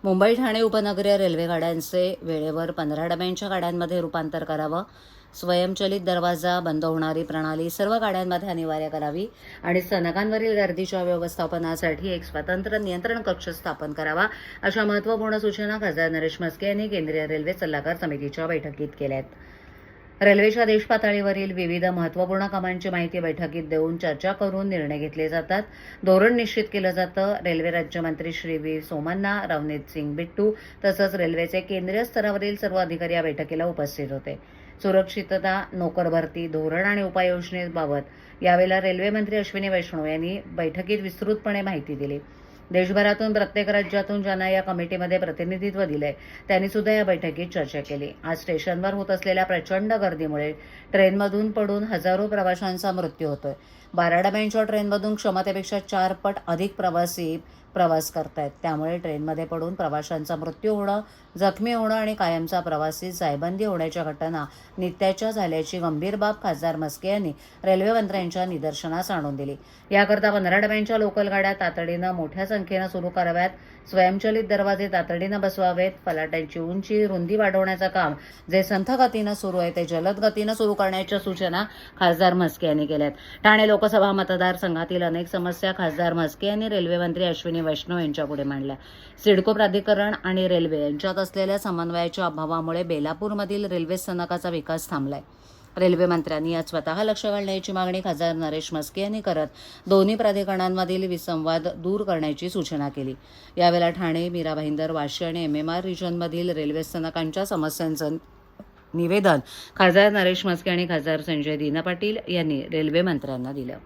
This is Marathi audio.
मुंबई ठाणे उपनगरीय रेल्वे गाड्यांचे वेळेवर 15 डब्यांच्या गाड्यांमध्ये रूपांतर करावं, स्वयंचलित दरवाजा बंद होणारी प्रणाली सर्व गाड्यांमध्ये अनिवार्य करावी आणि स्थानकांवरील गर्दीच्या व्यवस्थापनासाठी एक स्वतंत्र नियंत्रण कक्ष स्थापन करावा, अशा महत्त्वपूर्ण सूचना खासदार नरेश म्हस्के यांनी केंद्रीय रेल्वे सल्लागार समितीच्या बैठकीत केल्या आहेत. रेल्वेच्या देशपातळीवरील विविध महत्त्वपूर्ण कामांची माहिती बैठकीत देऊन चर्चा करून निर्णय घेतले जातात. धोरण निश्चित केलं जातं. रेल्वे राज्यमंत्री श्री व्ही सोमन्ना, रवनीत सिंग बिट्टू तसंच रेल्वेचे केंद्रीय स्तरावरील सर्व अधिकारी या बैठकीला उपस्थित होते. सुरक्षितता, नोकर भरती, धोरण आणि उपाययोजनेबाबत यावेळेला रेल्वे मंत्री अश्विनी वैष्णव यांनी बैठकीत विस्तृतपणे माहिती दिली. देशभरातून प्रत्येक राज्यातून ज्यांना या कमिटीमध्ये प्रतिनिधित्व दिले त्यांनी सुद्धा या बैठकीत चर्चा केली. आज स्टेशनवर होत असलेल्या प्रचंड गर्दीमुळे ट्रेनमधून पडून हजारो प्रवाशांचा मृत्यू होतोय. 12 डब्यांच्या ट्रेनमधून क्षमतेपेक्षा 4 पट अधिक प्रवासी प्रवास करतायत. त्यामुळे ट्रेनमध्ये पडून प्रवाशांचा मृत्यू होणं, जखमी होणं आणि कायमचा प्रवासी जायबंदी होण्याच्या घटना नित्याच्या झाल्याची गंभीर बाब खासदार म्हस्के यांनी रेल्वे मंत्र्यांच्या निदर्शनास आणून दिली. याकरता 15 डब्यांच्या लोकल गाड्या तातडीनं मोठ्या संख्येनं सुरू कराव्यात. स्वयंचलित दरवाजे तातडीनं बसवावेत. फलाटांची उंची, रुंदी वाढवण्याचं काम जे संथ गतीनं सुरू आहे ते जलद गतीनं सुरू करण्याच्या सूचना खासदार म्हस्के यांनी केल्यात. ठाणे लोकसभा मतदारसंघातील अनेक समस्या खासदार म्हस्के यांनी रेल्वे मंत्री अश्विनी वैष्णव यांच्यापुढे मांडल्या. सिडको प्राधिकरण आणि रेल्वे यांच्यात असलेल्या समन्वयाच्या अभावामुळे बेलापूरमधील रेल्वे स्थानकाचा विकास थांबलाय. रेल्वे मंत्र्यांनी यात स्वतः लक्ष घालण्याची मागणी खासदार नरेश म्हस्के यांनी करत दोन्ही प्राधिकरणांमधील विसंवाद दूर करण्याची सूचना केली. यावेळेला ठाणे, मीरा भाईंदर, वाशी आणि MMR रिजनमधील रेल्वे स्थानकांच्या समस्यांचं निवेदन खासदार नरेश म्हस्के आणि खासदार संजय दीना पाटील यांनी रेल्वे मंत्र्यांना दिलं.